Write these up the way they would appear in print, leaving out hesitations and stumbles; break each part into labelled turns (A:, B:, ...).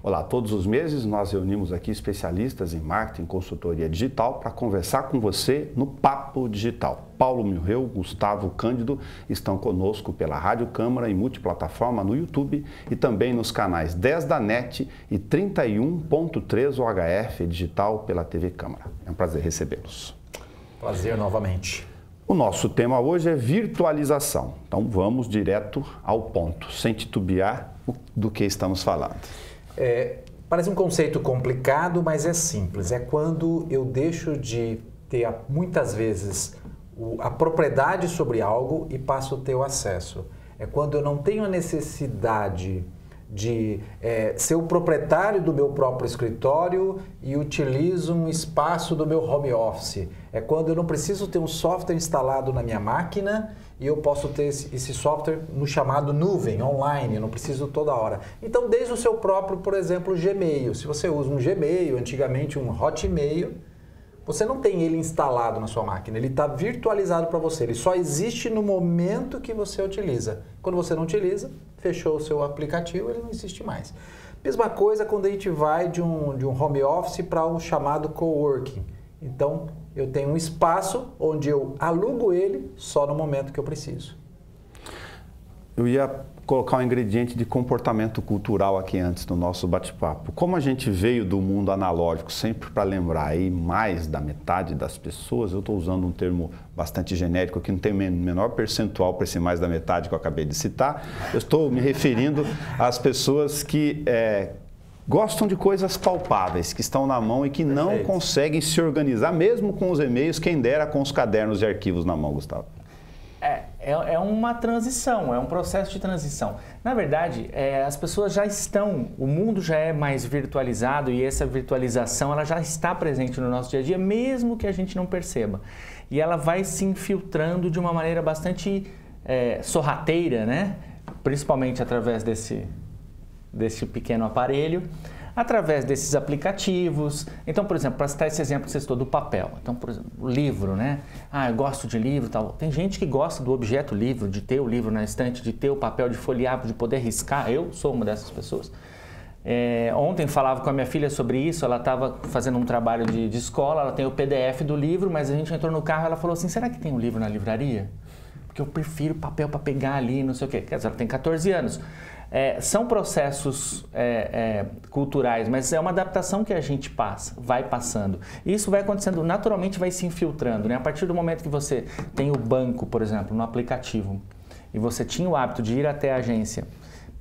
A: Olá, todos os meses nós reunimos aqui especialistas em marketing e consultoria digital para conversar com você no Papo Digital. Paulo Milreu, Gustavo Cândido estão conosco pela Rádio Câmara e multiplataforma no YouTube e também nos canais 10 da NET e 31.3 UHF digital pela TV Câmara. É um prazer recebê-los.
B: Prazer novamente.
A: O nosso tema hoje é virtualização. Então vamos direto ao ponto, sem titubear do que estamos falando.
B: Parece um conceito complicado, mas é simples. É quando eu deixo de ter, muitas vezes, a propriedade sobre algo e passo a ter o acesso. É quando eu não tenho a necessidade de ser o proprietário do meu próprio escritório e utilizo um espaço do meu home office. É quando eu não preciso ter um software instalado na minha máquina e eu posso ter esse software no chamado nuvem, online, eu não preciso toda hora. Então, desde o seu próprio, por exemplo, Gmail. Se você usa um Gmail, antigamente um Hotmail, você não tem ele instalado na sua máquina, ele está virtualizado para você. Ele só existe no momento que você utiliza. Quando você não utiliza, fechou o seu aplicativo, ele não existe mais. Mesma coisa quando a gente vai de um home office para um chamado coworking. Então, eu tenho um espaço onde eu alugo ele só no momento que eu preciso.
A: Eu ia colocar um ingrediente de comportamento cultural aqui antes do nosso bate-papo. Como a gente veio do mundo analógico, sempre para lembrar aí mais da metade das pessoas, eu estou usando um termo bastante genérico que não tem menor percentual para esse mais da metade que eu acabei de citar. Eu estou me referindo às pessoas que gostam de coisas palpáveis, que estão na mão e que não conseguem se organizar, mesmo com os e-mails, quem dera com os cadernos e arquivos na mão, Gustavo.
C: É uma transição, é um processo de transição. Na verdade, as pessoas já estão, o mundo já é mais virtualizado e essa virtualização ela já está presente no nosso dia a dia, mesmo que a gente não perceba. E ela vai se infiltrando de uma maneira bastante sorrateira, né? Principalmente através desse pequeno aparelho, através desses aplicativos. Então, por exemplo, para citar esse exemplo que você citou do papel. Então, por exemplo, o livro, né? Eu gosto de livro e tal. Tem gente que gosta do objeto livro, de ter o livro na estante, de ter o papel, de folhear, de poder riscar. Eu sou uma dessas pessoas. Ontem falava com a minha filha sobre isso, ela estava fazendo um trabalho de escola, ela tem o PDF do livro, mas a gente entrou no carro e ela falou assim, será que tem um livro na livraria? Porque eu prefiro papel para pegar ali, não sei o quê. Quer dizer, ela tem 14 anos. São processos culturais, mas é uma adaptação que a gente vai passando. E isso vai acontecendo, naturalmente vai se infiltrando, né? A partir do momento que você tem o banco, por exemplo, no aplicativo, e você tinha o hábito de ir até a agência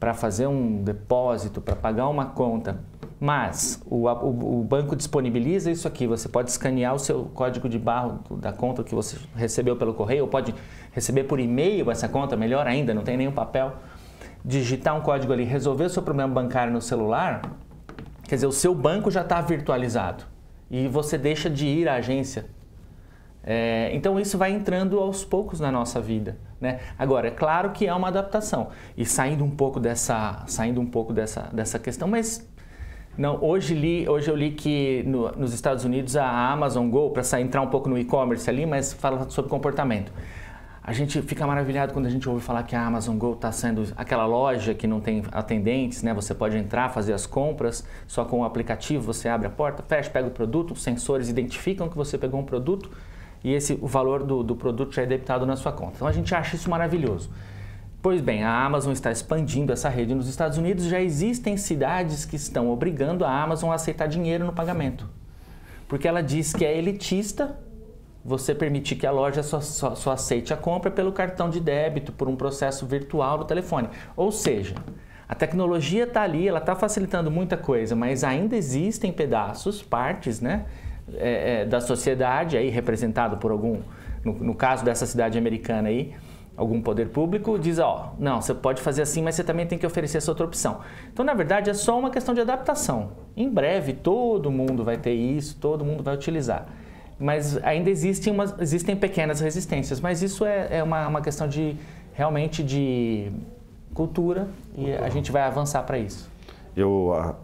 C: para fazer um depósito, para pagar uma conta, mas o banco disponibiliza isso aqui, você pode escanear o seu código de barra da conta que você recebeu pelo correio, ou pode receber por e-mail essa conta, melhor ainda, não tem nenhum papel. Digitar um código ali, resolver o seu problema bancário no celular, quer dizer, o seu banco já está virtualizado e você deixa de ir à agência. Então isso vai entrando aos poucos na nossa vida, né? Agora, é claro que é uma adaptação e saindo um pouco dessa questão, mas não, hoje eu li que nos Estados Unidos a Amazon Go, para entrar um pouco no e-commerce ali, mas fala sobre comportamento. A gente fica maravilhado quando a gente ouve falar que a Amazon Go está sendo aquela loja que não tem atendentes, né? Você pode entrar, fazer as compras, só com o aplicativo você abre a porta, fecha, pega o produto, os sensores identificam que você pegou um produto e o valor do produto já é debitado na sua conta. Então a gente acha isso maravilhoso. Pois bem, a Amazon está expandindo essa rede nos Estados Unidos, já existem cidades que estão obrigando a Amazon a aceitar dinheiro no pagamento, porque ela diz que é elitista você permitir que a loja só aceite a compra pelo cartão de débito, por um processo virtual do telefone. Ou seja, a tecnologia está ali, ela está facilitando muita coisa, mas ainda existem pedaços, partes, né, da sociedade, aí representado por algum, no caso dessa cidade americana aí, algum poder público, diz, não, você pode fazer assim, mas você também tem que oferecer essa outra opção. Então, na verdade, é só uma questão de adaptação. Em breve, todo mundo vai ter isso, todo mundo vai utilizar. Mas ainda existem pequenas resistências, mas isso é uma questão realmente de cultura e a gente vai avançar para isso.
A: Eu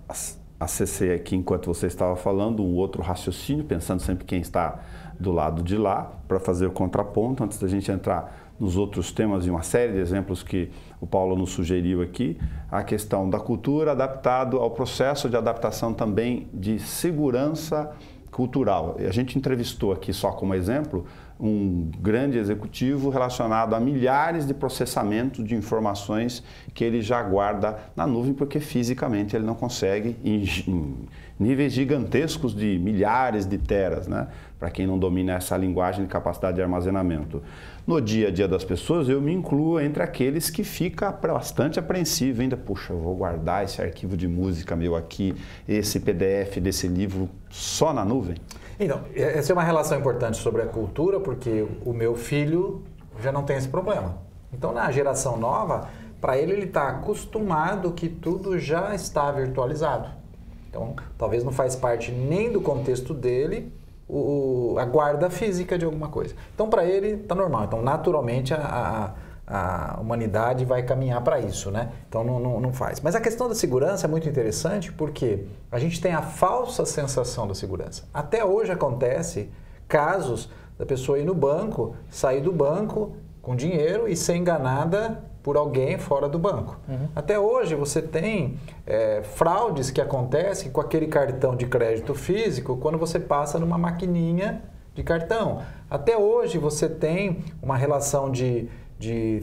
A: acessei aqui, enquanto você estava falando, um outro raciocínio, pensando sempre quem está do lado de lá, para fazer o contraponto, antes da gente entrar nos outros temas e uma série de exemplos que o Paulo nos sugeriu aqui, a questão da cultura adaptado ao processo de adaptação também de segurança cultural. A gente entrevistou aqui, só como exemplo, um grande executivo relacionado a milhares de processamentos de informações que ele já guarda na nuvem, porque fisicamente ele não consegue, em níveis gigantescos de milhares de teras, né? Para quem não domina essa linguagem de capacidade de armazenamento. No dia a dia das pessoas, eu me incluo entre aqueles que fica bastante apreensivo ainda. Puxa, eu vou guardar esse arquivo de música meu aqui, esse PDF desse livro só na nuvem?
B: Então, essa é uma relação importante sobre a cultura, porque o meu filho já não tem esse problema. Então, na geração nova, para ele está acostumado que tudo já está virtualizado. Então, talvez não faz parte nem do contexto dele a guarda física de alguma coisa. Então, para ele, está normal. Então, naturalmente, a humanidade vai caminhar para isso, né? Então, não faz. Mas a questão da segurança é muito interessante porque a gente tem a falsa sensação da segurança. Até hoje acontece casos da pessoa ir no banco, sair do banco com dinheiro e ser enganada por alguém fora do banco. Uhum. Até hoje você tem fraudes que acontecem com aquele cartão de crédito físico quando você passa numa maquininha de cartão. Até hoje você tem uma relação de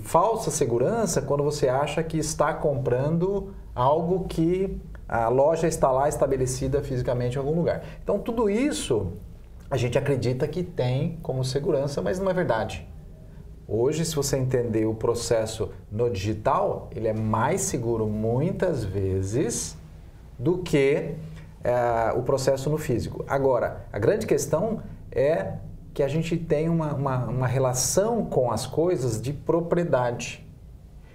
B: falsa segurança quando você acha que está comprando algo que a loja está lá estabelecida fisicamente em algum lugar. Então tudo isso a gente acredita que tem como segurança, mas não é verdade. Hoje, se você entender o processo no digital, ele é mais seguro muitas vezes do que o processo no físico. Agora, a grande questão é que a gente tem uma relação com as coisas de propriedade.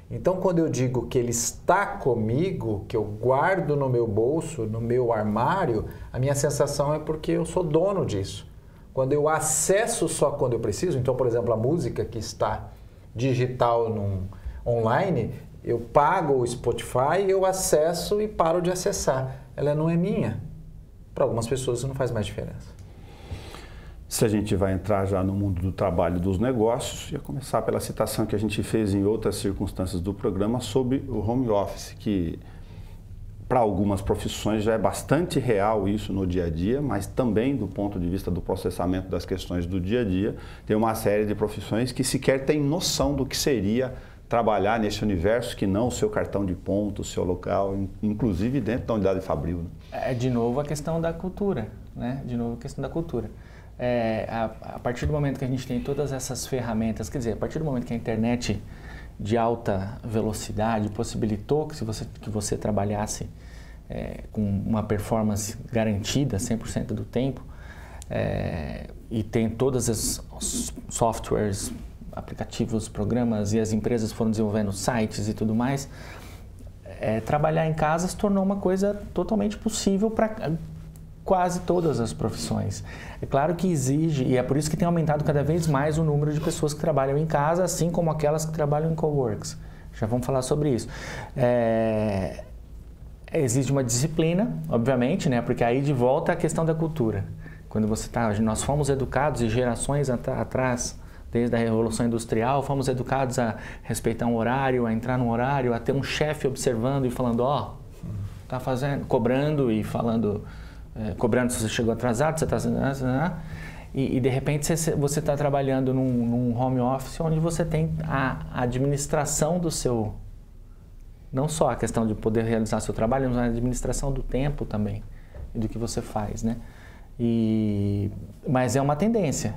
B: Então, quando eu digo que ele está comigo, que eu guardo no meu bolso, no meu armário, a minha sensação é porque eu sou dono disso. Quando eu acesso só quando eu preciso, então, por exemplo, a música que está digital online, eu pago o Spotify, eu acesso e paro de acessar. Ela não é minha. Para algumas pessoas isso não faz mais diferença.
A: Se a gente vai entrar já no mundo do trabalho e dos negócios, ia começar pela citação que a gente fez em outras circunstâncias do programa sobre o home office, que para algumas profissões já é bastante real isso no dia a dia, mas também do ponto de vista do processamento das questões do dia a dia, tem uma série de profissões que sequer têm noção do que seria trabalhar nesse universo que não o seu cartão de ponto, o seu local, inclusive dentro da unidade fabril. Né?
C: É de novo a questão da cultura, né? De novo a questão da cultura. A partir do momento que a gente tem todas essas ferramentas, quer dizer, a partir do momento que a internet de alta velocidade possibilitou que você trabalhasse com uma performance garantida 100% do tempo e tem todas as softwares, aplicativos, programas e as empresas foram desenvolvendo sites e tudo mais, trabalhar em casa se tornou uma coisa totalmente possível para quase todas as profissões. É claro que exige, e é por isso que tem aumentado cada vez mais o número de pessoas que trabalham em casa, assim como aquelas que trabalham em coworks. Já vamos falar sobre isso. Exige uma disciplina, obviamente, né? Porque aí de volta a questão da cultura. Quando nós fomos educados e gerações atrás, desde a Revolução Industrial, fomos educados a respeitar um horário, a entrar num horário, a ter um chefe observando e falando, tá fazendo, cobrando e falando, cobrando se você chegou atrasado, você está... E de repente você está trabalhando num home office onde você tem a administração do seu... Não só a questão de poder realizar seu trabalho, mas a administração do tempo também e do que você faz, né? Mas é uma tendência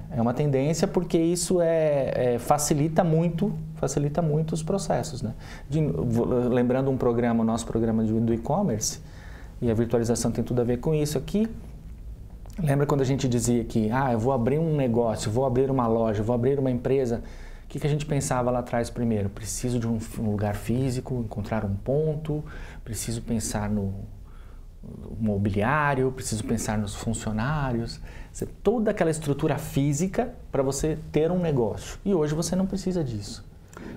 C: porque isso facilita muito os processos, né? Lembrando o nosso programa do e-commerce, e a virtualização tem tudo a ver com isso aqui. Lembra quando a gente dizia que eu vou abrir um negócio, vou abrir uma loja, vou abrir uma empresa? O que a gente pensava lá atrás primeiro? Preciso de um lugar físico, encontrar um ponto, preciso pensar no mobiliário, preciso pensar nos funcionários, toda aquela estrutura física para você ter um negócio. E hoje você não precisa disso.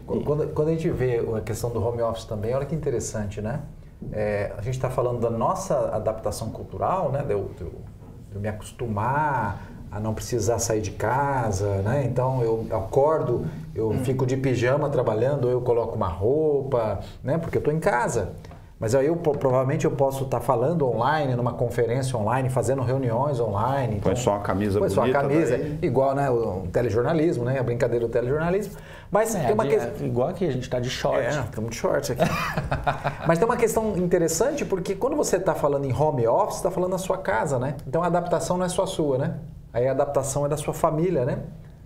B: Quando a gente vê a questão do home office também, olha que interessante, né? A gente está falando da nossa adaptação cultural, né? De eu me acostumar a não precisar sair de casa, né? Então eu acordo, eu fico de pijama trabalhando, ou eu coloco uma roupa, né? Porque eu estou em casa. Mas aí provavelmente eu posso estar falando online, numa conferência online, fazendo reuniões online.
A: Põe só uma camisa bonita.
B: Põe só a camisa, igual, né, o telejornalismo, né? A brincadeira do telejornalismo. Mas tem uma questão...
C: Igual aqui, a gente está de short.
B: Estamos de shorts aqui. Mas tem uma questão interessante, porque quando você está falando em home office, você está falando na sua casa, né? Então a adaptação não é só sua, né? Aí a adaptação é da sua família, né?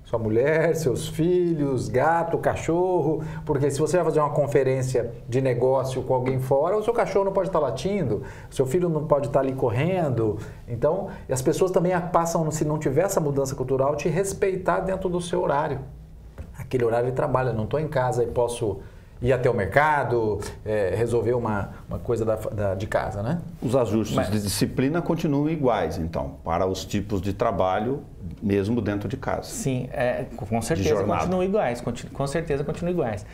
B: Sua mulher, seus filhos, gato, cachorro, porque se você vai fazer uma conferência de negócio com alguém fora, o seu cachorro não pode estar latindo, o seu filho não pode estar ali correndo. Então, as pessoas também passam, se não tiver essa mudança cultural, te respeitar dentro do seu horário. Aquele horário de trabalho, eu não estou em casa e posso ir até o mercado, resolver uma coisa de casa, né?
A: Os ajustes de disciplina continuam iguais, então, para os tipos de trabalho, mesmo dentro de casa.
C: Sim, com certeza continuam iguais, com certeza continuam iguais.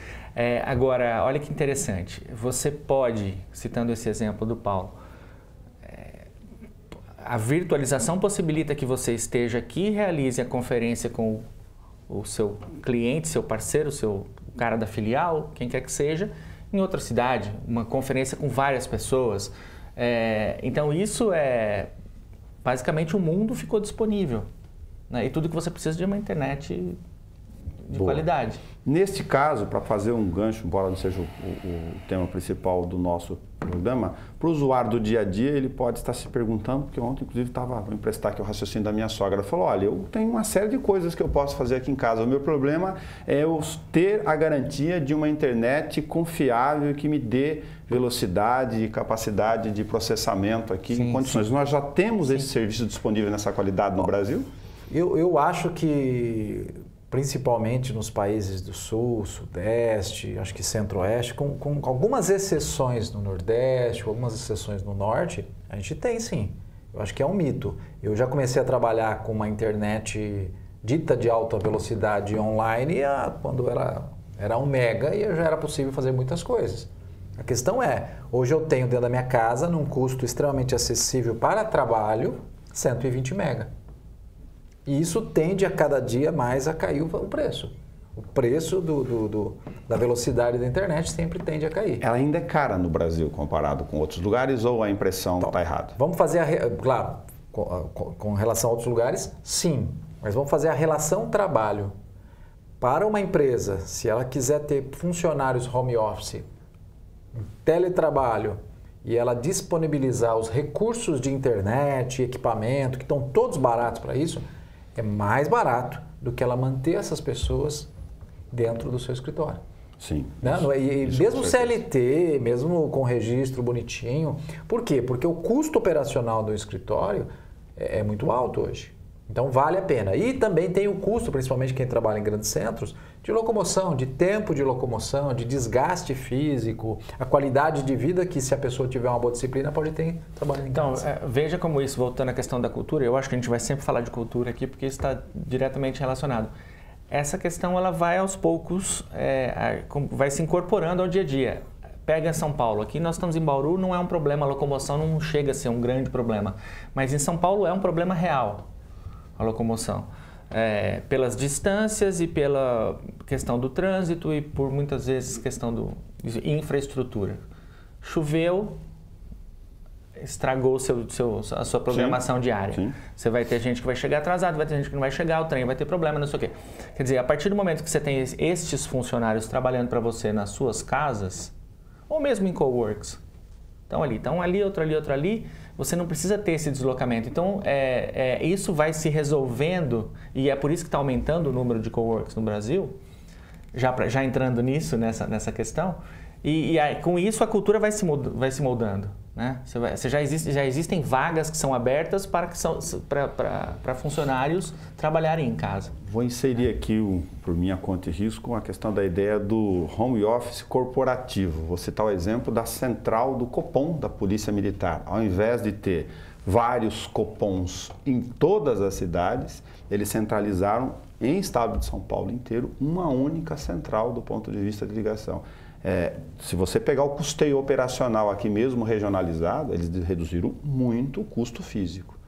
C: Agora, olha que interessante, você pode, citando esse exemplo do Paulo, a virtualização possibilita que você esteja aqui e realize a conferência com o seu cliente, seu parceiro, o cara da filial, quem quer que seja, em outra cidade, uma conferência com várias pessoas. Então isso basicamente o mundo ficou disponível, né? E tudo que você precisa de uma internet de qualidade.
A: Neste caso, para fazer um gancho, embora não seja o tema principal do nosso programa, para o usuário do dia a dia, ele pode estar se perguntando, porque ontem, inclusive, vou emprestar aqui o raciocínio da minha sogra, ela falou, olha, eu tenho uma série de coisas que eu posso fazer aqui em casa, o meu problema é eu ter a garantia de uma internet confiável que me dê velocidade e capacidade de processamento aqui em condições. Sim. Nós já temos esse serviço disponível nessa qualidade no Brasil?
B: Eu acho que, principalmente nos países do Sul, Sudeste, acho que Centro-Oeste, com algumas exceções no Nordeste, algumas exceções no Norte, a gente tem sim. Eu acho que é um mito. Eu já comecei a trabalhar com uma internet dita de alta velocidade online quando era 1 mega e já era possível fazer muitas coisas. A questão hoje eu tenho dentro da minha casa, num custo extremamente acessível para trabalho, 120 mega. E isso tende a cada dia mais a cair o preço. O preço da velocidade da internet sempre tende a cair.
A: Ela ainda é cara no Brasil comparado com outros lugares ou a impressão está errada?
B: Vamos fazer, claro, com relação a outros lugares, sim. Mas vamos fazer a relação trabalho. Para uma empresa, se ela quiser ter funcionários home office, teletrabalho, e ela disponibilizar os recursos de internet, equipamento, que estão todos baratos para isso, é mais barato do que ela manter essas pessoas dentro do seu escritório.
A: Sim.
B: Né? Isso mesmo CLT, mesmo com registro bonitinho. Por quê? Porque o custo operacional do escritório é muito alto hoje. Então vale a pena. E também tem o custo, principalmente quem trabalha em grandes centros, de locomoção, de tempo de locomoção, de desgaste físico, a qualidade de vida que, se a pessoa tiver uma boa disciplina, pode ter trabalhando em casa.
C: Então, veja como isso, voltando à questão da cultura, eu acho que a gente vai sempre falar de cultura aqui, porque isso está diretamente relacionado. Essa questão ela vai aos poucos, vai se incorporando ao dia a dia. Pega São Paulo, aqui nós estamos em Bauru, não é um problema, a locomoção não chega a ser um grande problema, mas em São Paulo é um problema real. A locomoção, pelas distâncias e pela questão do trânsito e por muitas vezes questão de infraestrutura. Choveu, estragou a sua programação diária. Sim. Você vai ter gente que vai chegar atrasado, vai ter gente que não vai chegar, o trem vai ter problema, não sei o quê. Quer dizer, a partir do momento que você tem estes funcionários trabalhando para você nas suas casas, ou mesmo em coworks, estão ali, outro ali, você não precisa ter esse deslocamento. Então, isso vai se resolvendo, e é por isso que está aumentando o número de coworks no Brasil, já entrando nisso, nessa questão, e com isso a cultura vai se moldando. Né? Já existem vagas que são abertas para funcionários trabalharem em casa.
A: Vou inserir aqui, por minha conta e risco, a questão da ideia do home office corporativo. Vou citar o exemplo da central do Copom da Polícia Militar. Ao invés de ter vários Copons em todas as cidades, eles centralizaram em estado de São Paulo inteiro uma única central do ponto de vista de ligação. Se você pegar o custeio operacional aqui mesmo regionalizado, eles reduziram muito o custo físico.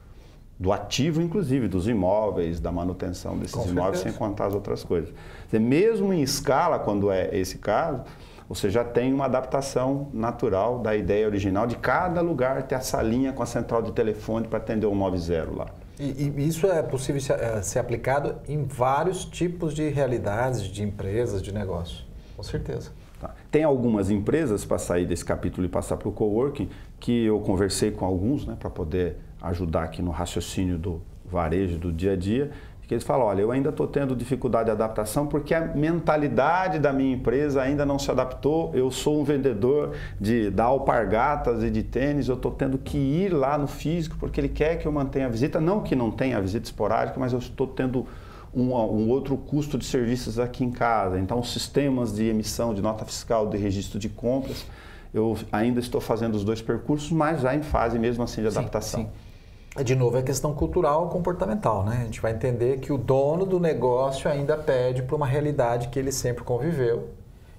A: do ativo, inclusive, dos imóveis, da manutenção desses imóveis, sem contar as outras coisas. Mesmo em escala, quando é esse caso, você já tem uma adaptação natural da ideia original de cada lugar ter a salinha com a central de telefone para atender o 90 lá.
B: E isso é possível ser aplicado em vários tipos de realidades, de empresas, de negócio, com certeza.
A: Tá. Tem algumas empresas, para sair desse capítulo e passar para o coworking, que eu conversei com alguns, né, para poder ajudar aqui no raciocínio do varejo, do dia a dia, que eles falam, olha, eu ainda estou tendo dificuldade de adaptação porque a mentalidade da minha empresa ainda não se adaptou, eu sou um vendedor da alpargatas e de tênis, eu estou tendo que ir lá no físico porque ele quer que eu mantenha a visita, não que não tenha a visita esporádica, mas eu estou tendo um outro custo de serviços aqui em casa, então os sistemas de emissão de nota fiscal, de registro de compras, eu ainda estou fazendo os dois percursos, mas já em fase mesmo assim de adaptação.
B: Sim. De novo, é questão cultural comportamental, né? A gente vai entender que o dono do negócio ainda pede para uma realidade que ele sempre conviveu.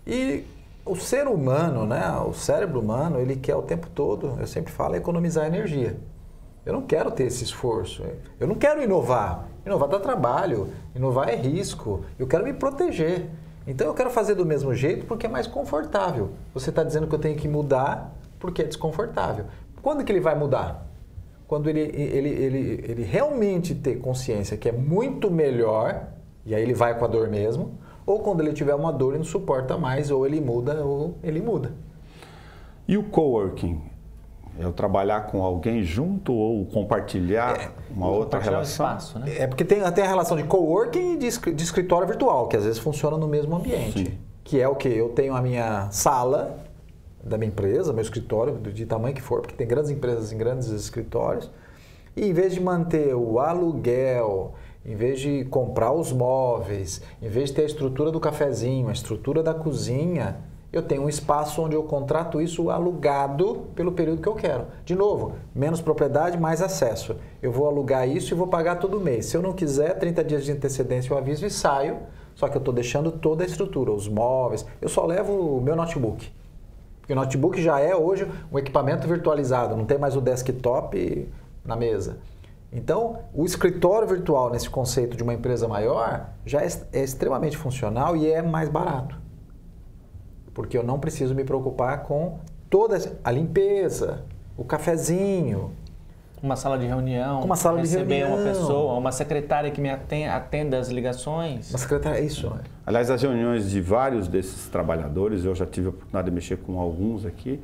B: E o ser humano, né? O cérebro humano, ele quer o tempo todo, eu sempre falo, economizar energia. Eu não quero ter esse esforço. Eu não quero inovar. Inovar dá trabalho, inovar é risco. Eu quero me proteger. Então eu quero fazer do mesmo jeito porque é mais confortável. Você está dizendo que eu tenho que mudar porque é desconfortável. Quando que ele vai mudar? Quando ele realmente ter consciência que é muito melhor, e aí ele vai com a dor mesmo, ou quando ele tiver uma dor e não suporta mais, ou ele muda, ou ele muda.
A: E o coworking? É o trabalhar com alguém junto ou compartilhar uma outra relação?
C: Espaço, né?
B: É porque tem a relação de coworking e de escritório virtual, que às vezes funciona no mesmo ambiente. Sim. Que é o quê? Eu tenho a minha sala da minha empresa, meu escritório, de tamanho que for, porque tem grandes empresas em grandes escritórios, e em vez de manter o aluguel, em vez de comprar os móveis, em vez de ter a estrutura do cafezinho, a estrutura da cozinha, eu tenho um espaço onde eu contrato isso alugado pelo período que eu quero. De novo, menos propriedade, mais acesso. Eu vou alugar isso e vou pagar todo mês. Se eu não quiser, 30 dias de antecedência eu aviso e saio, só que eu estou deixando toda a estrutura, os móveis, eu só levo o meu notebook. Porque o notebook já é hoje um equipamento virtualizado, não tem mais o desktop na mesa. Então, o escritório virtual nesse conceito de uma empresa maior já é extremamente funcional e é mais barato. Porque eu não preciso me preocupar com toda a limpeza, o cafezinho.
C: Uma sala de reunião,
B: uma sala de
C: receber
B: reunião.
C: Uma pessoa, uma secretária que me atenda as ligações.
B: Uma secretária, isso.
A: Aliás, as reuniões de vários desses trabalhadores, eu já tive a oportunidade de mexer com alguns aqui,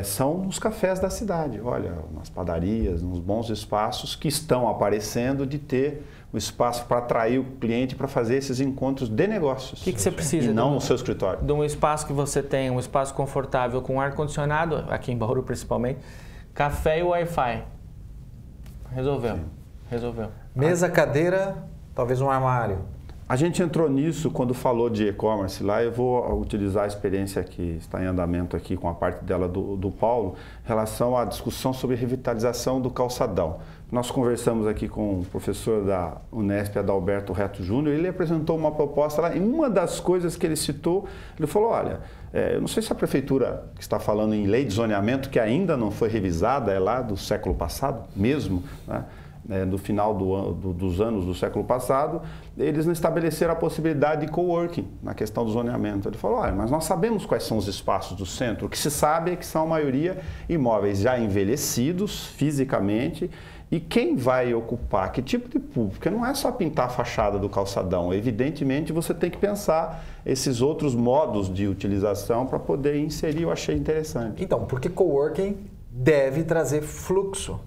A: são nos cafés da cidade. Olha, nas padarias, nos bons espaços que estão aparecendo de ter o espaço para atrair o cliente para fazer esses encontros de negócios.
C: O que você precisa?
A: E não no seu escritório.
C: De um espaço que você tem, um espaço confortável, com ar-condicionado, aqui em Bauru principalmente, café e Wi-Fi. Resolveu. Sim. Resolveu.
B: Mesa, cadeira, talvez um armário.
A: A gente entrou nisso quando falou de e-commerce lá. Eu vou utilizar a experiência que está em andamento aqui com a parte dela do Paulo, em relação à discussão sobre revitalização do calçadão. Nós conversamos aqui com o professor da Unesp, Adalberto Reto Júnior, e ele apresentou uma proposta lá, e uma das coisas que ele citou, ele falou, olha, eu não sei se a prefeitura que está falando em lei de zoneamento, que ainda não foi revisada, é lá do século passado mesmo, né? No final dos anos do século passado, eles não estabeleceram a possibilidade de coworking na questão do zoneamento. Ele falou, olha, mas nós sabemos quais são os espaços do centro, o que se sabe é que são a maioria imóveis já envelhecidos fisicamente, e quem vai ocupar, que tipo de público? Porque não é só pintar a fachada do calçadão, evidentemente você tem que pensar esses outros modos de utilização para poder inserir, eu achei interessante.
B: Então, porque coworking deve trazer fluxo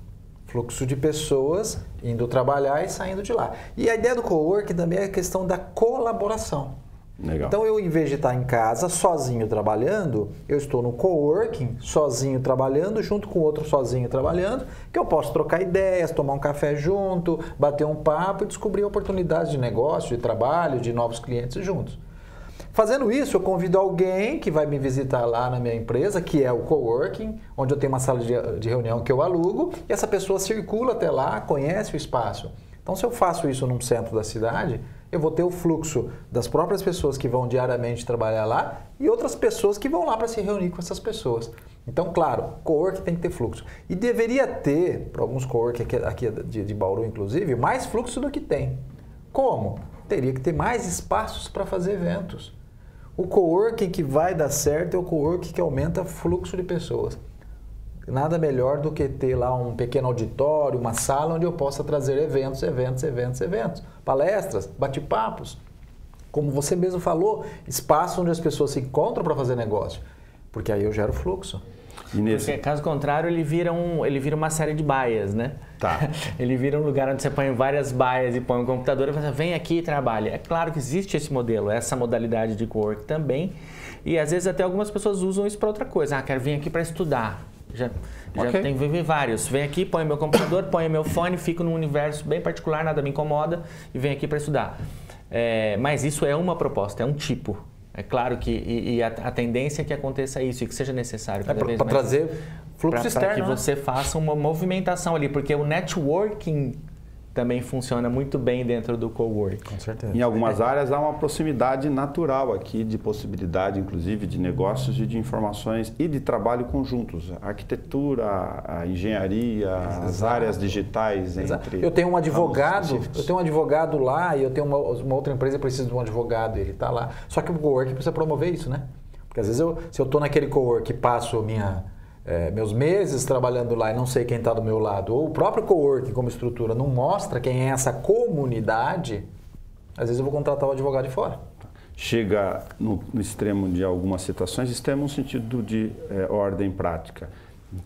B: de pessoas indo trabalhar e saindo de lá. E a ideia do coworking também é a questão da colaboração.
A: Legal.
B: Então, eu, em vez de estar em casa sozinho trabalhando, eu estou no coworking, sozinho trabalhando, junto com outro sozinho trabalhando, que eu posso trocar ideias, tomar um café junto, bater um papo e descobrir oportunidades de negócio, de trabalho, de novos clientes juntos. Fazendo isso, eu convido alguém que vai me visitar lá na minha empresa, que é o coworking, onde eu tenho uma sala de reunião que eu alugo, e essa pessoa circula até lá, conhece o espaço. Então, se eu faço isso num centro da cidade, eu vou ter o fluxo das próprias pessoas que vão diariamente trabalhar lá e outras pessoas que vão lá para se reunir com essas pessoas. Então, claro, coworking tem que ter fluxo. E deveria ter, para alguns coworking aqui de Bauru, inclusive, mais fluxo do que tem. Como? Teria que ter mais espaços para fazer eventos. O coworking que vai dar certo é o coworking que aumenta o fluxo de pessoas. Nada melhor do que ter lá um pequeno auditório, uma sala onde eu possa trazer eventos, palestras, bate-papos. Como você mesmo falou, espaço onde as pessoas se encontram para fazer negócio. Porque aí eu gero fluxo.
C: Porque, caso contrário, ele vira uma série de baias, né?
A: Tá.
C: Ele vira um lugar onde você põe várias baias e põe um computador e fala, vem aqui e trabalha. É claro que existe esse modelo, essa modalidade de cowork também. E às vezes até algumas pessoas usam isso para outra coisa. Ah, quero vir aqui para estudar. Já tem vários. Vem aqui, põe meu computador, põe meu fone, fico num universo bem particular, nada me incomoda e vem aqui para estudar. Mas isso é uma proposta, é um tipo. É claro que a tendência é que aconteça isso e que seja necessário cada vez mais.
B: Para trazer fluxo externo.
C: Para que você faça uma movimentação ali, porque o networking também funciona muito bem dentro do coworking.
B: Com certeza.
A: Em algumas áreas há uma proximidade natural aqui de possibilidade, inclusive, de negócios e de informações e de trabalho conjuntos. A arquitetura, a engenharia, as áreas digitais. Entre
B: eu tenho um advogado lá e eu tenho uma outra empresa que precisa de um advogado, ele está lá. Só que o coworking precisa promover isso, né? Porque às vezes se eu estou naquele coworking e passo meus meses trabalhando lá e não sei quem está do meu lado, ou o próprio coworking como estrutura não mostra quem é essa comunidade, às vezes eu vou contratar o advogado de fora.
A: Chega no extremo de algumas situações, extremo no sentido de ordem prática.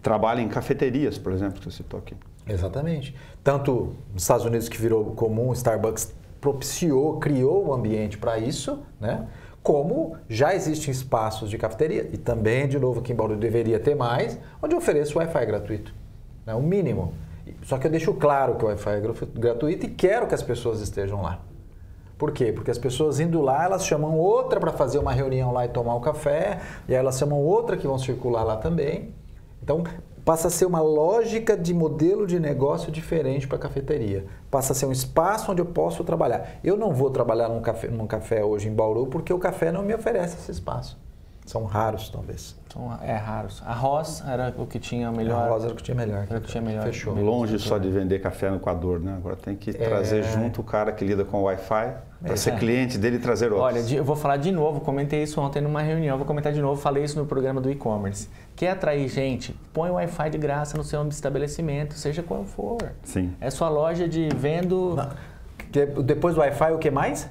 A: Trabalha em cafeterias, por exemplo, que você citou aqui.
B: Exatamente. Tanto nos Estados Unidos, que virou comum, o Starbucks criou o ambiente para isso, né? Como já existem espaços de cafeteria, e também, de novo, aqui em Bauru deveria ter mais, onde eu ofereço Wi-Fi gratuito, né? O mínimo. Só que eu deixo claro que o Wi-Fi é gratuito e quero que as pessoas estejam lá. Por quê? Porque as pessoas indo lá, elas chamam outra para fazer uma reunião lá e tomar um café, e aí elas chamam outra que vão circular lá também. Então, passa a ser uma lógica de modelo de negócio diferente para a cafeteria. Passa a ser um espaço onde eu posso trabalhar. Eu não vou trabalhar num café hoje em Bauru porque o café não me oferece esse espaço. São raros, talvez.
C: Raros. A Ross era o que tinha melhor.
B: A Ross era o que tinha melhor.
C: Fechou.
A: Longe só de vender café no Equador, né? Agora tem que trazer junto o cara que lida com o Wi-Fi para ser cliente dele e trazer outros.
C: Olha, eu vou falar de novo, comentei isso ontem numa reunião, vou comentar de novo, falei isso no programa do e-commerce. Quer atrair gente? Põe o Wi-Fi de graça no seu estabelecimento, seja qual for.
A: Sim.
C: É sua loja de vendo...
B: Depois do Wi-Fi, o que mais?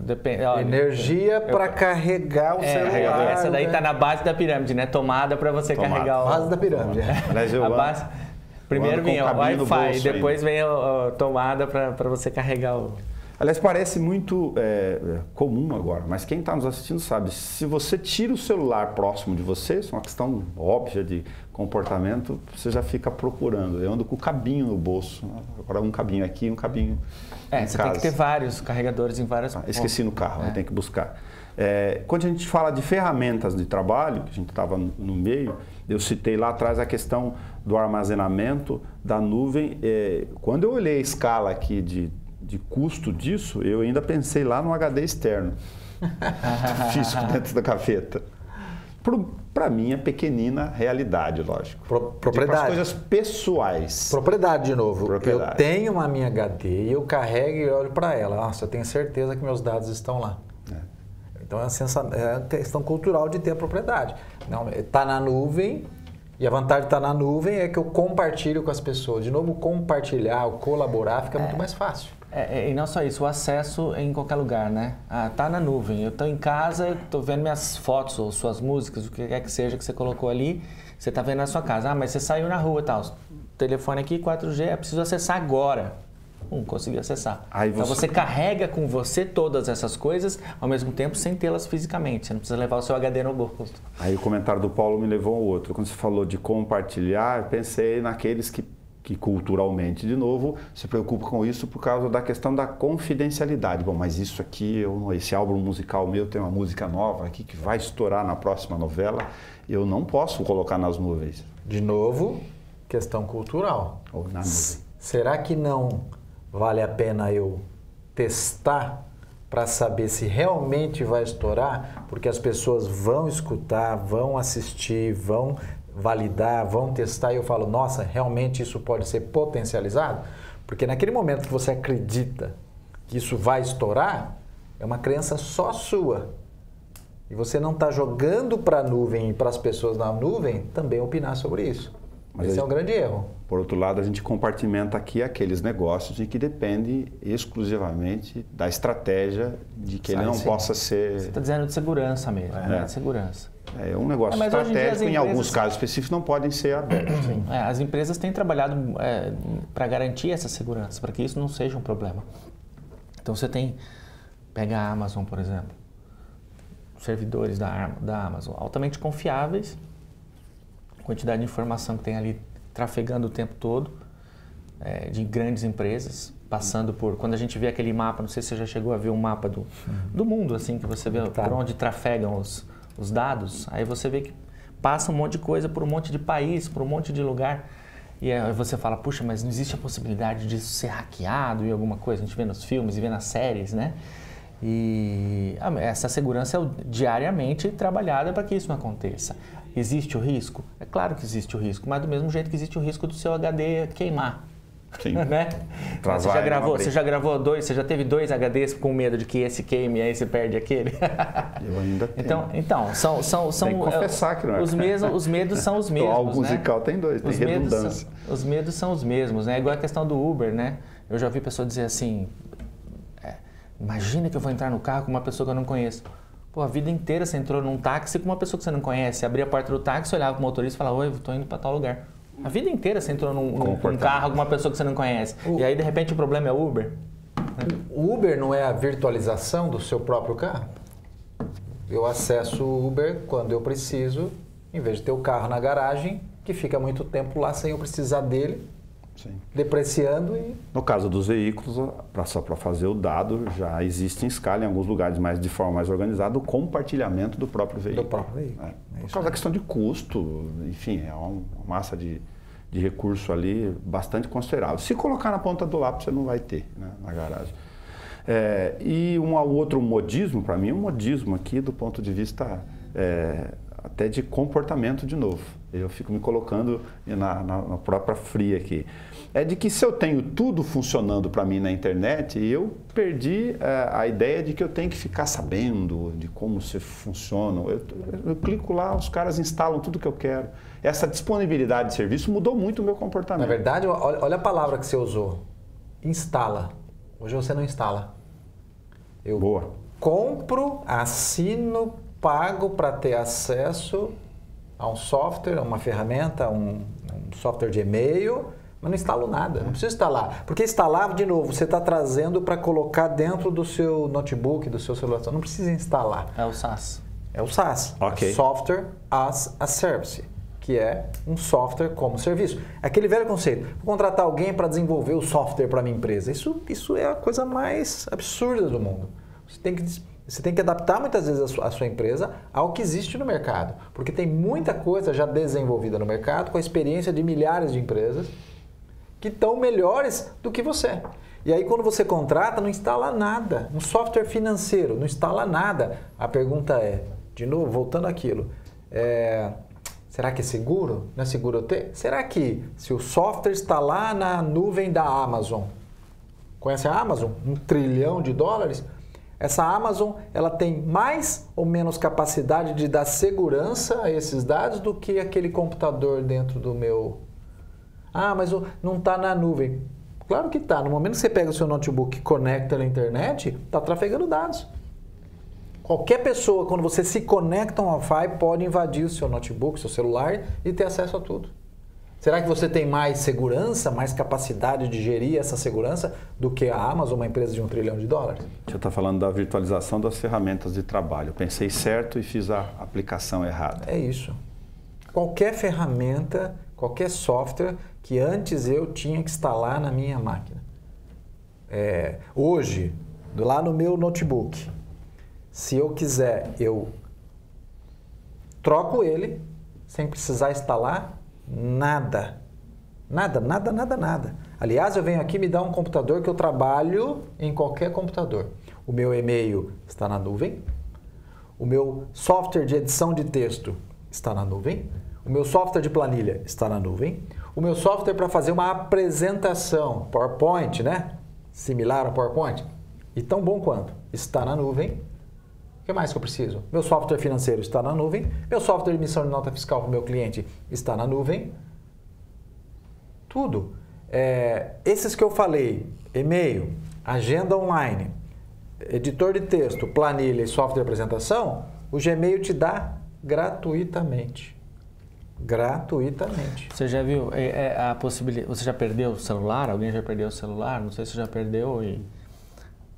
C: Depende.
B: Energia para carregar o celular.
C: Essa daí está na base da pirâmide, né? Tomada para você carregar o...
B: Base da pirâmide.
A: Aliás,
C: primeiro vem o Wi-Fi, depois vem a tomada para você carregar o...
A: Aliás, parece muito comum agora, mas quem está nos assistindo sabe, se você tira o celular próximo de você, isso é uma questão óbvia de comportamento, você já fica procurando. Eu ando com o cabinho no bolso, agora um cabinho aqui, um cabinho em
C: você
A: casa.
C: Tem que ter vários carregadores em várias...
A: Esqueci no carro, tem que buscar. Quando a gente fala de ferramentas de trabalho, que a gente estava no meio, eu citei lá atrás a questão do armazenamento, da nuvem. Quando eu olhei a escala aqui de custo disso, eu ainda pensei lá no HD externo, físico dentro da gaveta. Para mim, é pequenina realidade, lógico.
B: Propriedade.
A: Para as coisas pessoais.
B: Propriedade, de novo.
A: Propriedade.
B: Eu tenho uma minha HD e eu carrego e olho para ela. Nossa, eu tenho certeza que meus dados estão lá. Então, é a questão cultural de ter a propriedade. Está na nuvem, e a vantagem de estar na nuvem é que eu compartilho com as pessoas. De novo, compartilhar, colaborar, fica muito mais fácil.
C: E não só isso, o acesso em qualquer lugar, né? Tá na nuvem, eu estou em casa, estou vendo minhas fotos ou suas músicas, o que quer que seja que você colocou ali, você está vendo na sua casa. Mas você saiu na rua e tal, telefone aqui, 4G, preciso acessar agora. Consegui acessar. Então você carrega com você todas essas coisas, ao mesmo tempo sem tê-las fisicamente. Você não precisa levar o seu HD no bolso.
A: Aí o comentário do Paulo me levou ao outro. Quando você falou de compartilhar, eu pensei naqueles que culturalmente, de novo, se preocupam com isso por causa da questão da confidencialidade. Bom, mas isso aqui, esse álbum musical meu tem uma música nova aqui que vai estourar na próxima novela, eu não posso colocar nas nuvens.
B: De novo, questão cultural.
A: Ou na nuvem.
B: Será que não vale a pena eu testar para saber se realmente vai estourar, porque as pessoas vão escutar, vão assistir, vão validar, vão testar e eu falo, nossa, realmente isso pode ser potencializado? Porque naquele momento que você acredita que isso vai estourar, é uma crença só sua. E você não está jogando para a nuvem e para as pessoas na nuvem também opinar sobre isso. Mas esse é um grande erro.
A: Por outro lado, a gente compartimenta aqui aqueles negócios em que depende exclusivamente da estratégia de que ele não possa ser...
C: Você está dizendo de segurança mesmo, né? De segurança.
A: É um negócio estratégico, em alguns casos específicos não podem ser abertos.
C: As empresas têm trabalhado para garantir essa segurança, para que isso não seja um problema. Então você pega a Amazon, por exemplo, servidores da Amazon, altamente confiáveis, quantidade de informação que tem ali trafegando o tempo todo, de grandes empresas, passando por... Quando a gente vê aquele mapa, não sei se você já chegou a ver um mapa do mundo, assim, que você vê por onde trafegam os dados, aí você vê que passa um monte de coisa por um monte de país, por um monte de lugar, e aí você fala, puxa, mas não existe a possibilidade disso ser hackeado e alguma coisa, a gente vê nos filmes e vê nas séries, né? E essa segurança é diariamente trabalhada para que isso não aconteça. Existe o risco? É claro que existe o risco, mas do mesmo jeito que existe o risco do seu HD queimar.
A: Sim.
C: Né? Você já gravou você já teve 2 HDs com medo de que esse queime e aí você perde aquele?
A: Eu ainda tenho.
C: Então são
A: tem que confessar que não é.
C: Os medos são os mesmos.
A: O álbum musical tem 2, tem redundância.
C: Os medos são os mesmos, né? Igual a questão do Uber, né? Eu já ouvi pessoa dizer assim, imagina que eu vou entrar no carro com uma pessoa que eu não conheço. Pô, a vida inteira você entrou num táxi com uma pessoa que você não conhece, abria a porta do táxi, olhava pro motorista e falava, oi, eu tô indo para tal lugar. A vida inteira você entrou num carro com uma pessoa que você não conhece. E aí, de repente, o problema é o Uber.
B: O Uber não é a virtualização do seu próprio carro? Eu acesso o Uber quando eu preciso, em vez de ter o carro na garagem, que fica muito tempo lá sem eu precisar dele,
A: Sim.
B: depreciando. E...
A: No caso dos veículos, só para fazer o dado, já existe em escala, em alguns lugares de forma mais organizada, o compartilhamento do próprio veículo.
B: Do próprio veículo.
A: Por causa da questão de custo, enfim, é uma massa de recurso ali bastante considerável. Se colocar na ponta do lápis, você não vai ter, né, na garagem. E um outro modismo, para mim, um modismo aqui do ponto de vista até de comportamento de novo. Eu fico me colocando na própria fria aqui. É de que se eu tenho tudo funcionando para mim na internet, eu perdi a ideia de que eu tenho que ficar sabendo de como se funciona. Eu clico lá, os caras instalam tudo que eu quero. Essa disponibilidade de serviço mudou muito o meu comportamento.
B: Na verdade, olha a palavra que você usou. Instala. Hoje você não instala. Eu
A: Boa.
B: compro, assino, pago para ter acesso a um software, a uma ferramenta, a um software de e-mail, mas não instalo nada, não preciso instalar. Porque instalar, de novo, você está trazendo para colocar dentro do seu notebook, do seu celular, não precisa instalar.
C: É o SaaS.
B: É o SaaS,
A: Okay.
B: Software as a Service, que é um software como serviço. Aquele velho conceito, vou contratar alguém para desenvolver o software para a minha empresa. Isso é a coisa mais absurda do mundo. Você tem que adaptar muitas vezes a sua empresa ao que existe no mercado, porque tem muita coisa já desenvolvida no mercado com a experiência de milhares de empresas que estão melhores do que você. E aí quando você contrata, não instala nada. Um software financeiro, não instala nada. A pergunta é, de novo, voltando àquilo, será que é seguro? Não é seguro eu ter? Será que se o software está lá na nuvem da Amazon, conhece a Amazon? $1 trilhão? Essa Amazon, ela tem mais ou menos capacidade de dar segurança a esses dados do que aquele computador dentro do meu... Ah, mas não está na nuvem. Claro que está. No momento que você pega o seu notebook e conecta na internet, está trafegando dados. Qualquer pessoa, quando você se conecta a um Wi-Fi, pode invadir o seu notebook, seu celular e ter acesso a tudo. Será que você tem mais segurança, mais capacidade de gerir essa segurança do que a Amazon, uma empresa de $1 trilhão?
A: Você está falando da virtualização das ferramentas de trabalho. Eu pensei certo e fiz a aplicação errada.
B: É isso. Qualquer ferramenta, qualquer software que antes eu tinha que instalar na minha máquina. Hoje, lá no meu notebook, se eu quiser, eu troco ele sem precisar instalar nada. Nada. Aliás, eu venho aqui me dar um computador que eu trabalho em qualquer computador. O meu e-mail está na nuvem. O meu software de edição de texto está na nuvem. O meu software de planilha está na nuvem. O meu software para fazer uma apresentação, PowerPoint, né? Similar ao PowerPoint, e tão bom quanto, está na nuvem. O que mais que eu preciso? Meu software financeiro está na nuvem. Meu software de emissão de nota fiscal para o meu cliente está na nuvem. Tudo. Esses que eu falei, e-mail, agenda online, editor de texto, planilha e software de apresentação, o Gmail te dá gratuitamente. Gratuitamente.
C: Você já viu a possibilidade? Você já perdeu o celular? Alguém já perdeu o celular? Não sei se você já perdeu. E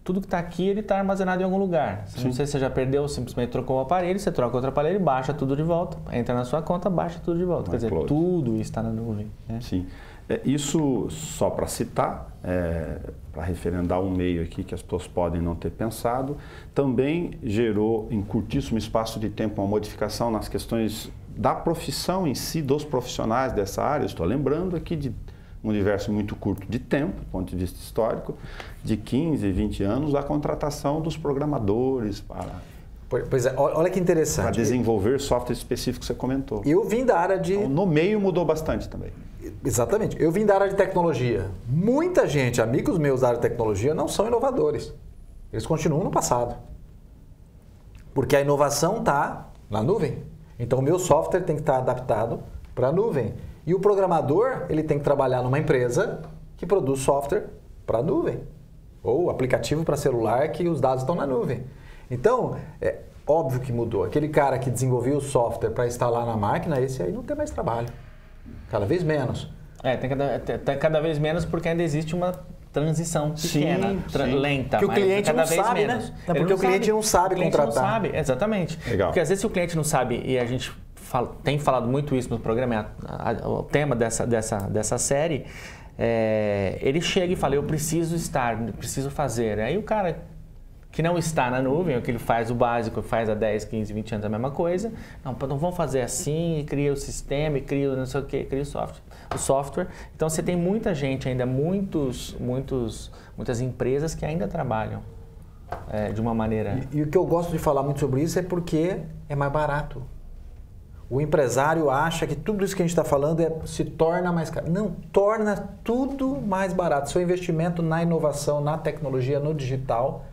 C: tudo que está aqui, ele está armazenado em algum lugar. Não sei se você já perdeu, simplesmente trocou o aparelho, você troca outro aparelho, baixa tudo de volta, entra na sua conta, baixa tudo de volta. Quer dizer, tudo está na nuvem. Né?
A: Sim. Isso, só para citar, para referendar um meio aqui que as pessoas podem não ter pensado, também gerou em curtíssimo espaço de tempo uma modificação nas questões da profissão em si, dos profissionais dessa área. Eu estou lembrando aqui de um universo muito curto de tempo, do ponto de vista histórico, de 15, 20 anos, a contratação dos programadores para...
B: Pois é, olha que interessante.
A: Para desenvolver software específico que você comentou.
B: Eu vim da área de...
A: Então, no meio mudou bastante também.
B: Exatamente. Eu vim da área de tecnologia. Muita gente, amigos meus da área de tecnologia, não são inovadores. Eles continuam no passado. Porque a inovação está na nuvem. Então, o meu software tem que estar adaptado para a nuvem. E o programador, ele tem que trabalhar numa empresa que produz software para a nuvem. Ou aplicativo para celular que os dados estão na nuvem. Então, é óbvio que mudou. Aquele cara que desenvolveu o software para instalar na máquina, esse aí não tem mais trabalho. Cada vez menos.
C: Tem cada vez menos porque ainda existe uma transição pequena, lenta.
B: Que o cliente
C: cada
B: não
C: vez
B: sabe,
C: menos.
B: Né? Não, porque o cliente não sabe contratar.
C: Não sabe, exatamente.
A: Legal.
C: Porque às vezes se o cliente não sabe, e a gente tem falado muito isso no programa, o tema dessa série, ele chega e fala, eu preciso preciso fazer. Aí o cara que não está na nuvem, ou que ele faz o básico, faz há 10, 15, 20 anos a mesma coisa, não vamos fazer assim, cria o sistema, e cria o não sei o que, cria o software. Então você tem muita gente ainda, muitas empresas que ainda trabalham de uma maneira...
B: E o que eu gosto de falar muito sobre isso é porque é mais barato. O empresário acha que tudo isso que a gente está falando se torna mais caro. Não, torna tudo mais barato. Seu investimento na inovação, na tecnologia, no digital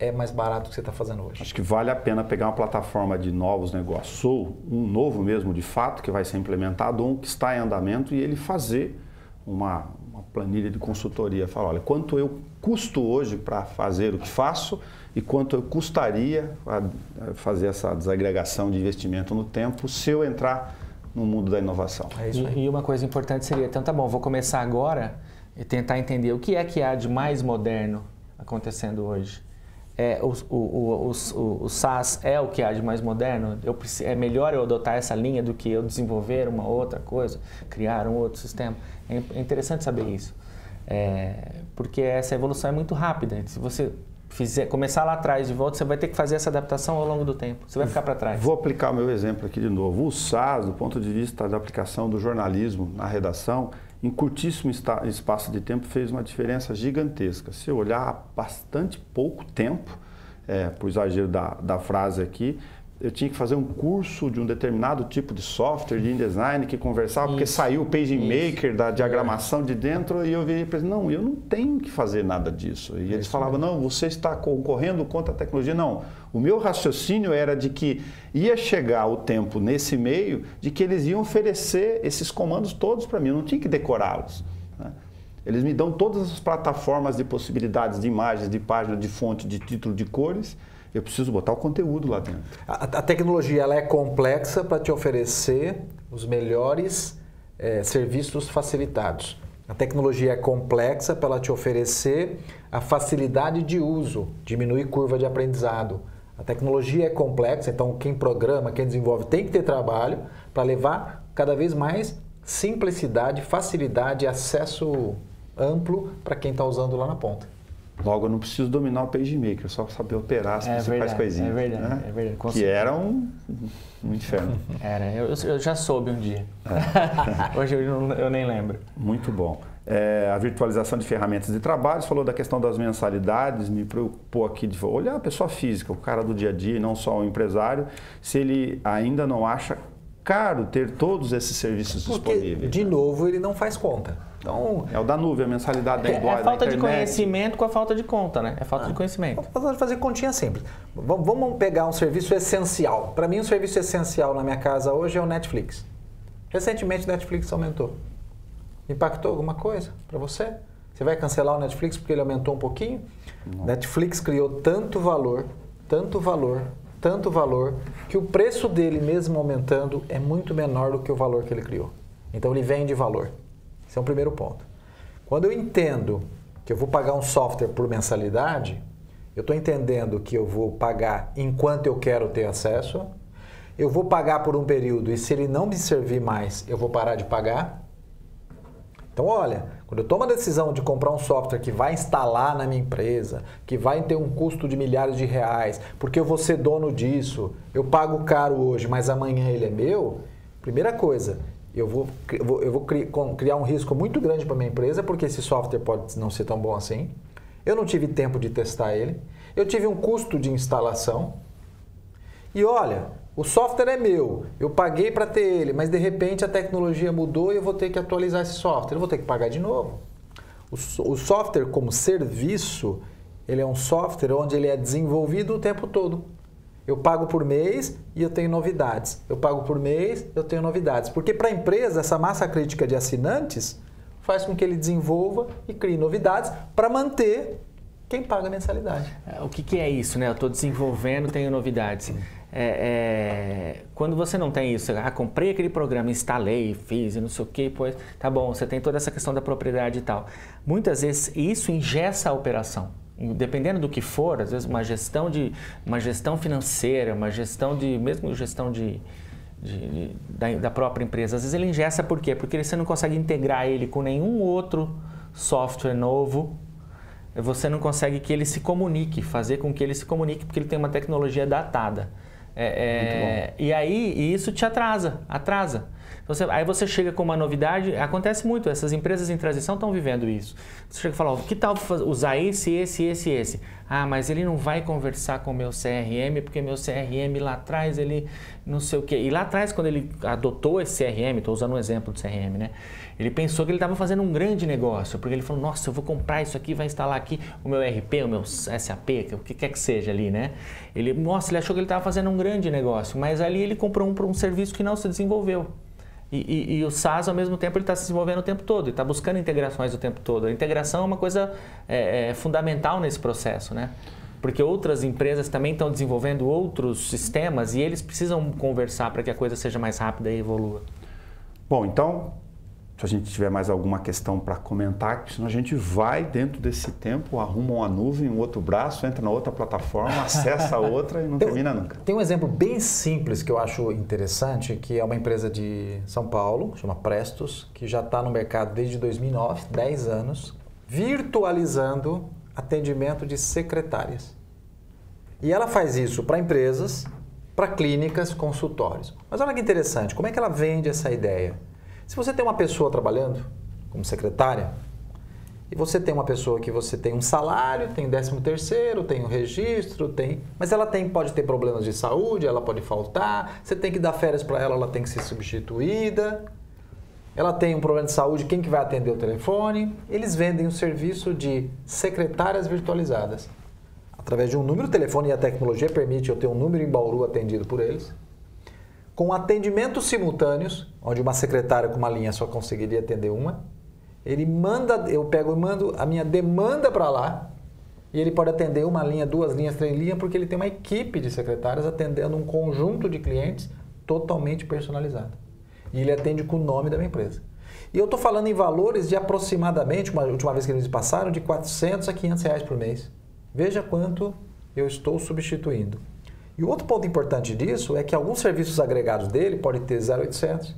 B: é mais barato do que você está fazendo hoje.
A: Acho que vale a pena pegar uma plataforma de novos negócios, ou um novo mesmo de fato, que vai ser implementado, ou um que está em andamento, e ele fazer uma planilha de consultoria. Falar, olha, quanto eu custo hoje para fazer o que faço e quanto eu custaria a fazer essa desagregação de investimento no tempo se eu entrar no mundo da inovação.
B: É isso aí.
C: E uma coisa importante seria, então tá bom, vou começar agora e tentar entender o que há de mais moderno acontecendo hoje. O SaaS é o que há de mais moderno? É melhor eu adotar essa linha do que eu desenvolver uma outra coisa, criar um outro sistema? É interessante saber isso, porque essa evolução é muito rápida. Se você começar lá atrás de volta, você vai ter que fazer essa adaptação ao longo do tempo. Você vai ficar para trás.
A: Vou aplicar o meu exemplo aqui de novo. O SaaS, do ponto de vista da aplicação do jornalismo na redação, em curtíssimo espaço de tempo fez uma diferença gigantesca. Se eu olhar há bastante pouco tempo, por exagero da frase aqui, eu tinha que fazer um curso de um determinado tipo de software de InDesign que conversava, porque saiu o PageMaker da diagramação de dentro, e eu virei para eles, não, eu não tenho que fazer nada disso. E eles falavam, não, você está concorrendo contra a tecnologia. Não, o meu raciocínio era de que ia chegar o tempo nesse meio de que eles iam oferecer esses comandos todos para mim, eu não tinha que decorá-los. Né? Eles me dão todas as plataformas de possibilidades de imagens, de página, de fonte, de título, de cores. Eu preciso botar o conteúdo lá dentro.
B: A tecnologia ela é complexa para te oferecer os melhores serviços facilitados. A tecnologia é complexa para ela te oferecer a facilidade de uso, diminuir curva de aprendizado. A tecnologia é complexa, então quem programa, quem desenvolve tem que ter trabalho para levar cada vez mais simplicidade, facilidade, acesso amplo para quem está usando lá na ponta.
A: Logo, eu não preciso dominar o PageMaker, só saber opear as principais coisinhas.
C: É verdade,
A: né?
C: é verdade.
A: Que era um inferno.
C: Era, eu já soube um dia. Hoje eu nem lembro.
A: Muito bom. A virtualização de ferramentas de trabalho, você falou da questão das mensalidades, me preocupou aqui de olhar a pessoa física, o cara do dia a dia, não só o empresário, se ele ainda não acha caro ter todos esses serviços disponíveis.
B: De novo, ele não faz conta. Então,
A: é o da nuvem, a mensalidade da Envoy,
C: é falta de conhecimento com a falta de conta, né? É falta de conhecimento.
B: Vamos fazer continha simples. Vamos pegar um serviço essencial. Para mim, um serviço essencial na minha casa hoje é o Netflix. Recentemente, o Netflix aumentou. Impactou alguma coisa para você? Você vai cancelar o Netflix porque ele aumentou um pouquinho? Não. Netflix criou tanto valor, que o preço dele mesmo aumentando é muito menor do que o valor que ele criou. Então, ele vende valor. Esse é o primeiro ponto. Quando eu entendo que eu vou pagar um software por mensalidade, eu estou entendendo que eu vou pagar enquanto eu quero ter acesso, eu vou pagar por um período e se ele não me servir mais, eu vou parar de pagar. Então, olha, quando eu tomo a decisão de comprar um software que vai instalar na minha empresa, que vai ter um custo de milhares de reais, porque eu vou ser dono disso, eu pago caro hoje, mas amanhã ele é meu, primeira coisa, eu vou criar um risco muito grande para a minha empresa, porque esse software pode não ser tão bom assim. Eu não tive tempo de testar ele. Eu tive um custo de instalação. E olha, o software é meu. Eu paguei para ter ele, mas de repente a tecnologia mudou e eu vou ter que atualizar esse software. Eu vou ter que pagar de novo. O software como serviço, ele é um software onde ele é desenvolvido o tempo todo. Eu pago por mês e eu tenho novidades. Eu pago por mês, eu tenho novidades. Porque para a empresa, essa massa crítica de assinantes faz com que ele desenvolva e crie novidades para manter quem paga a mensalidade.
C: O que é isso, né? Eu estou desenvolvendo, tenho novidades. Quando você não tem isso, comprei aquele programa, instalei, fiz e não sei o que, pois tá bom, você tem toda essa questão da propriedade e tal. Muitas vezes isso engessa a operação. Dependendo do que for, às vezes uma gestão financeira, mesmo gestão da própria empresa, às vezes ele engessa por quê? Porque você não consegue integrar ele com nenhum outro software novo, você não consegue que ele se comunique, fazer com que ele se comunique, porque ele tem uma tecnologia datada. E aí isso te atrasa. Aí você chega com uma novidade, acontece muito, essas empresas em transição estão vivendo isso. Você chega e fala, que tal usar esse? Ah, mas ele não vai conversar com o meu CRM, porque meu CRM lá atrás, ele não sei o quê. E lá atrás, quando ele adotou esse CRM, estou usando um exemplo do CRM, né? Ele pensou que ele estava fazendo um grande negócio, porque ele falou, nossa, eu vou comprar isso aqui, vai instalar aqui o meu RP, o meu SAP, o que quer que seja ali, né? Ele achou que ele estava fazendo um grande negócio, mas ali ele comprou um serviço que não se desenvolveu. E o SaaS, ao mesmo tempo, ele está se desenvolvendo o tempo todo, ele está buscando integrações o tempo todo. A integração é uma coisa fundamental nesse processo, né? Porque outras empresas também estão desenvolvendo outros sistemas e eles precisam conversar para que a coisa seja mais rápida e evolua.
A: Bom, então, se a gente tiver mais alguma questão para comentar, senão a gente vai dentro desse tempo, arruma uma nuvem, um outro braço, entra na outra plataforma, acessa a outra e não termina nunca.
B: Tem um exemplo bem simples que eu acho interessante, que é uma empresa de São Paulo, chama Prestos, que já está no mercado desde 2009, 10 anos, virtualizando atendimento de secretárias. E ela faz isso para empresas, para clínicas, consultórios. Mas olha que interessante, como é que ela vende essa ideia? Se você tem uma pessoa trabalhando como secretária, e você tem uma pessoa que você tem um salário, tem 13º, tem um registro, mas ela pode ter problemas de saúde, ela pode faltar, você tem que dar férias para ela, ela tem que ser substituída, ela tem um problema de saúde, quem que vai atender o telefone? Eles vendem um serviço de secretárias virtualizadas. Através de um número de telefone, e a tecnologia permite eu ter um número em Bauru atendido por eles, com atendimentos simultâneos, onde uma secretária com uma linha só conseguiria atender uma, eu pego e mando a minha demanda para lá, e ele pode atender uma linha, 2 linhas, 3 linhas, porque ele tem uma equipe de secretárias atendendo um conjunto de clientes totalmente personalizado. E ele atende com o nome da minha empresa. E eu estou falando em valores de aproximadamente, uma última vez que eles passaram, de 400 a 500 reais por mês. Veja quanto eu estou substituindo. E o outro ponto importante disso é que alguns serviços agregados dele podem ter 0,800.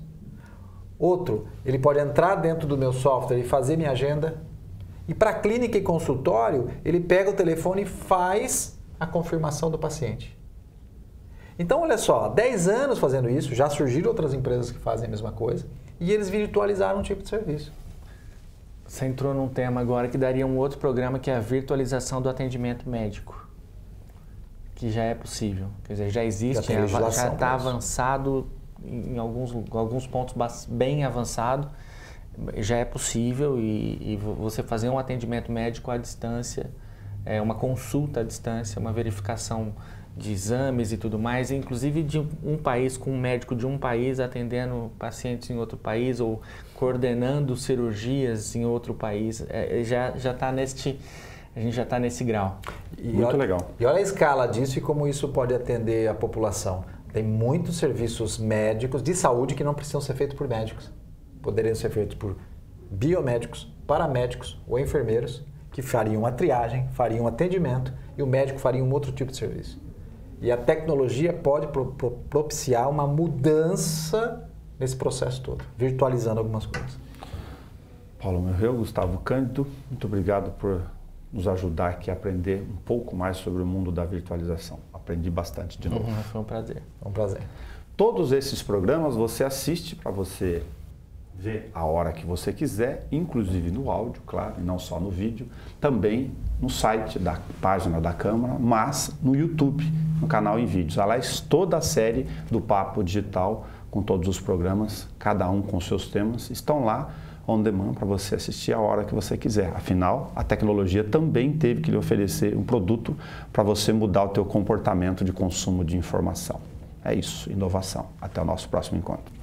B: Outro, ele pode entrar dentro do meu software e fazer minha agenda. E para clínica e consultório, ele pega o telefone e faz a confirmação do paciente. Então, olha só, 10 anos fazendo isso, já surgiram outras empresas que fazem a mesma coisa, e eles virtualizaram um tipo de serviço.
C: Você entrou num tema agora que daria um outro programa, que é a virtualização do atendimento médico, que já é possível. Quer dizer, já existe, já está avançado em alguns pontos bem avançado, já é possível e você fazer um atendimento médico à distância, uma consulta à distância, uma verificação de exames e tudo mais, inclusive de um país, com um médico de um país atendendo pacientes em outro país ou coordenando cirurgias em outro país, já está a gente já está nesse grau.
A: Muito legal.
B: E olha a escala disso e como isso pode atender a população. Tem muitos serviços médicos de saúde que não precisam ser feitos por médicos. Poderiam ser feitos por biomédicos, paramédicos ou enfermeiros que fariam a triagem, fariam atendimento e o médico faria um outro tipo de serviço. E a tecnologia pode propiciar uma mudança nesse processo todo, virtualizando algumas coisas.
A: Paulo Melreu, Gustavo Cândido, muito obrigado por nos ajudar aqui a aprender um pouco mais sobre o mundo da virtualização. Aprendi bastante de novo.
C: Foi um prazer.
B: Foi um prazer.
A: Todos esses programas você assiste para você ver a hora que você quiser, inclusive no áudio, claro, e não só no vídeo, também no site da página da Câmara, mas no YouTube, no canal em vídeos. Aliás, toda a série do Papo Digital, com todos os programas, cada um com seus temas, estão lá on demand para você assistir a hora que você quiser. Afinal, a tecnologia também teve que lhe oferecer um produto para você mudar o teu comportamento de consumo de informação. É isso, inovação. Até o nosso próximo encontro.